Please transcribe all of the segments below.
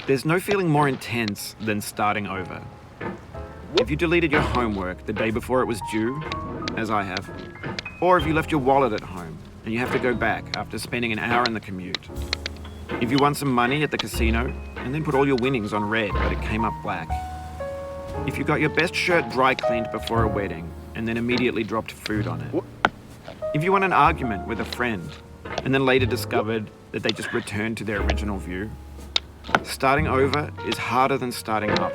There's no feeling more intense than starting over. If you deleted your homework the day before it was due, as I have, or if you left your wallet at home and you have to go back after spending an hour in the commute. If you won some money at the casino and then put all your winnings on red but it came up black. If you got your best shirt dry cleaned before a wedding and then immediately dropped food on it. If you won an argument with a friend and then later discovered that they just returned to their original view. Starting over is harder than starting up.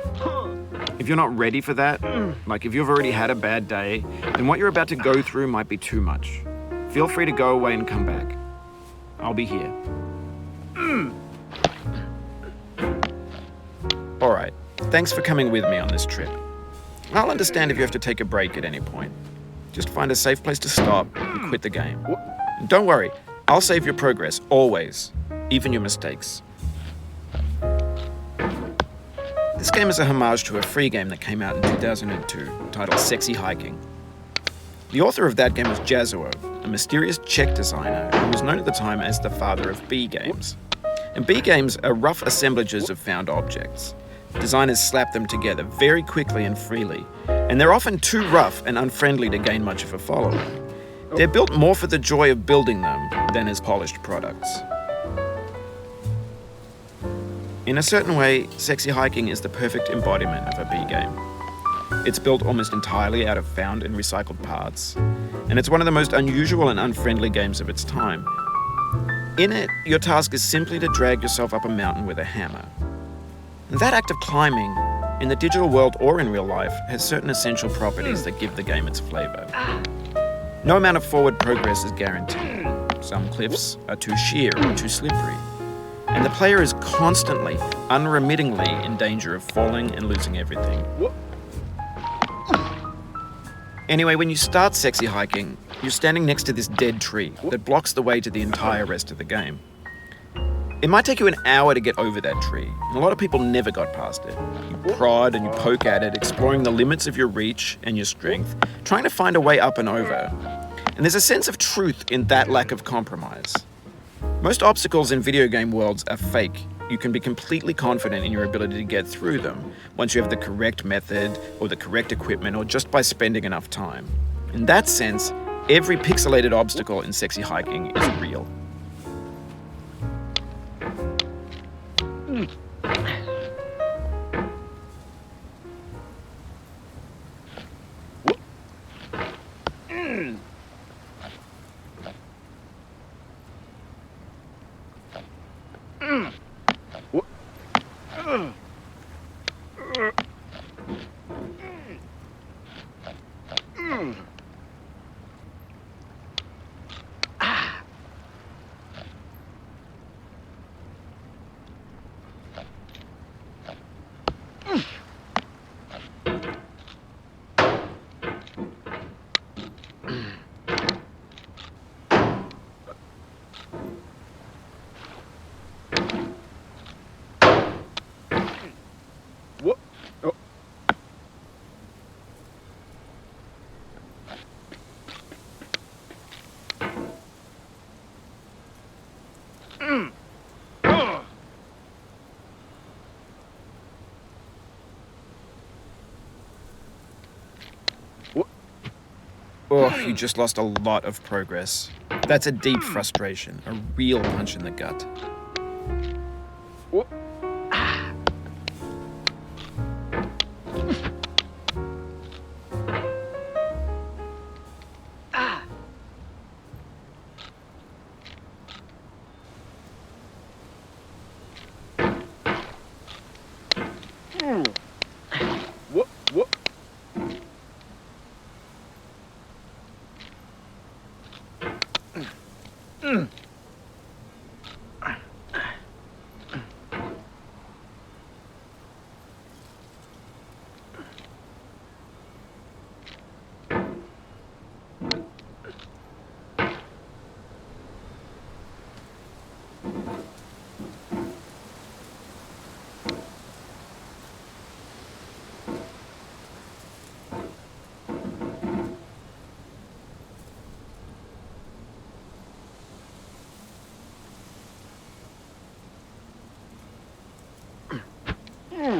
If you're not ready for that, like if you've already had a bad day, then what you're about to go through might be too much. Feel free to go away and come back. I'll be here. Alright, thanks for coming with me on this trip. I'll understand if you have to take a break at any point. Just find a safe place to stop and quit the game. And don't worry, I'll save your progress, always, even your mistakes. This game is a homage to a free game that came out in 2002, titled Sexy Hiking. The author of that game was Jazuo, a mysterious Czech designer who was known at the time as the father of B games. And B games are rough assemblages of found objects. Designers slap them together very quickly and freely, and they're often too rough and unfriendly to gain much of a following. They're built more for the joy of building them than as polished products. In a certain way, Sexy Hiking is the perfect embodiment of a B game. It's built almost entirely out of found and recycled parts, and it's one of the most unusual and unfriendly games of its time. In it, your task is simply to drag yourself up a mountain with a hammer. And that act of climbing, in the digital world or in real life, has certain essential properties that give the game its flavor. No amount of forward progress is guaranteed. Some cliffs are too sheer or too slippery. And the player is constantly, unremittingly in danger of falling and losing everything. Anyway, when you start Sexy Hiking, you're standing next to this dead tree that blocks the way to the entire rest of the game. It might take you an hour to get over that tree, and a lot of people never got past it. You prod and you poke at it, exploring the limits of your reach and your strength, trying to find a way up and over. And there's a sense of truth in that lack of compromise. Most obstacles in video game worlds are fake. You can be completely confident in your ability to get through them once you have the correct method or the correct equipment or just by spending enough time. In that sense, every pixelated obstacle in Sexy Hiking is real. Oh, you just lost a lot of progress. That's a deep frustration, a real punch in the gut.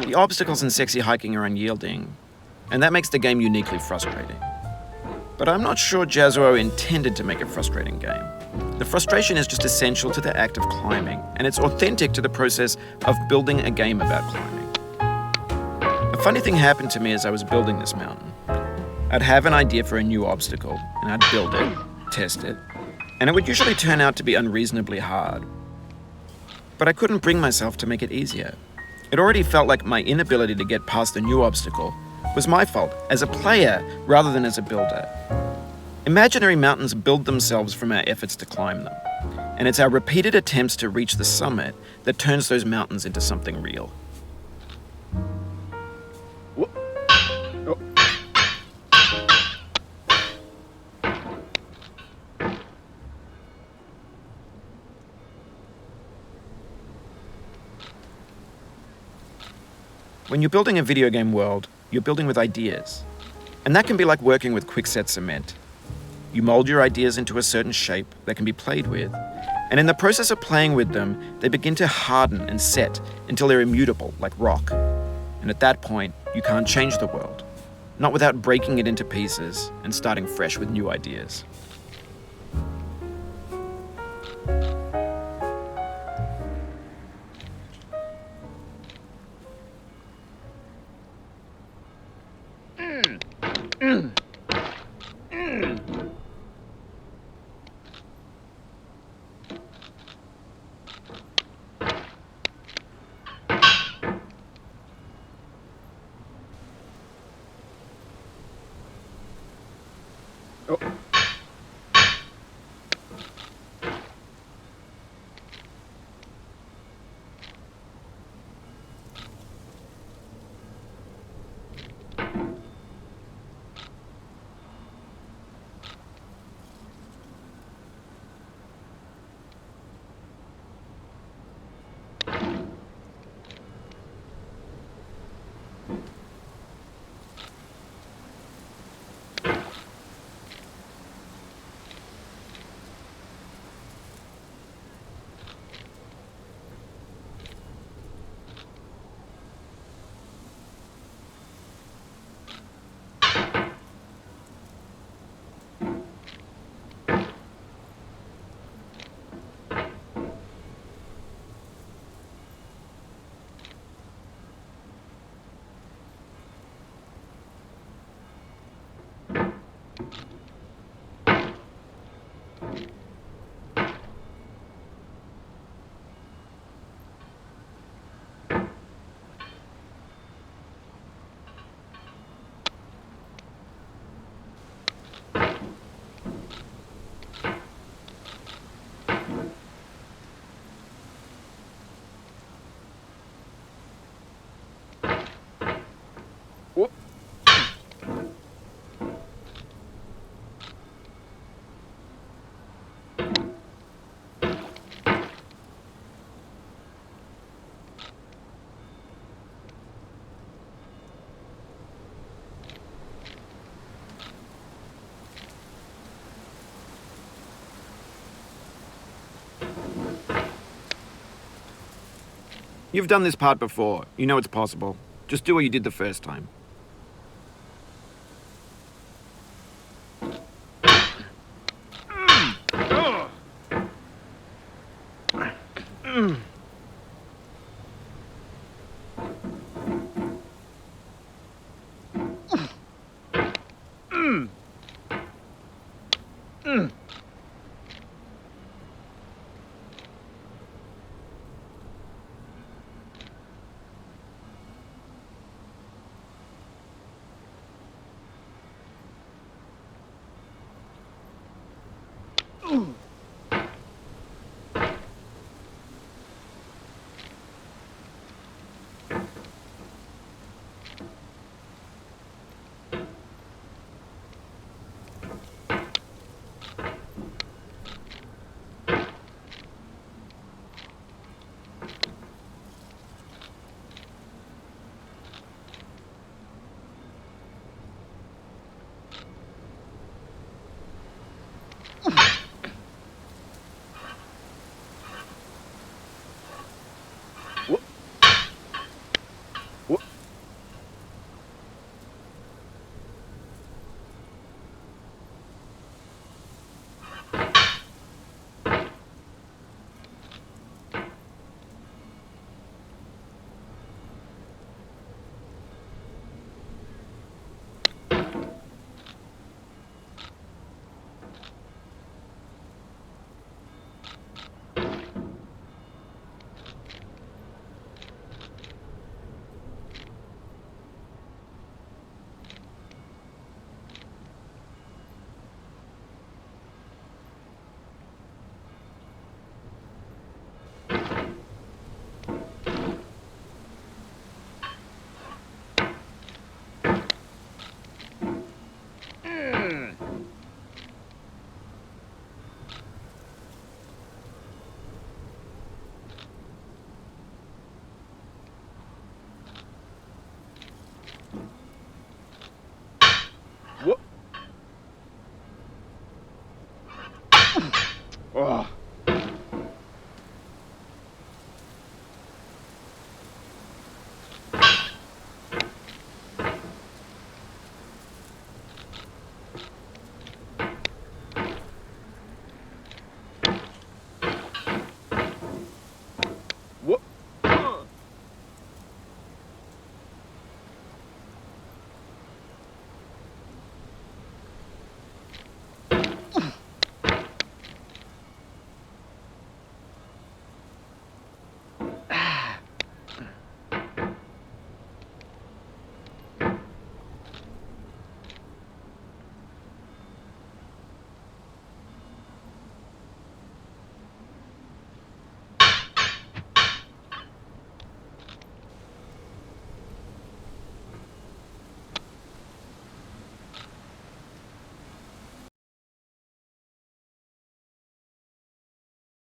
The obstacles in Sexy Hiking are unyielding, and that makes the game uniquely frustrating. But I'm not sure Jazzuo intended to make a frustrating game. The frustration is just essential to the act of climbing, and it's authentic to the process of building a game about climbing. A funny thing happened to me as I was building this mountain. I'd have an idea for a new obstacle, and I'd build it, test it, and it would usually turn out to be unreasonably hard. But I couldn't bring myself to make it easier. It already felt like my inability to get past the new obstacle was my fault as a player rather than as a builder. Imaginary mountains build themselves from our efforts to climb them, and it's our repeated attempts to reach the summit that turns those mountains into something real. When you're building a video game world, you're building with ideas. And that can be like working with quickset cement. You mold your ideas into a certain shape that can be played with, and in the process of playing with them, they begin to harden and set until they're immutable, like rock. And at that point, you can't change the world, not without breaking it into pieces and starting fresh with new ideas. You've done this part before. You know it's possible. Just do what you did the first time.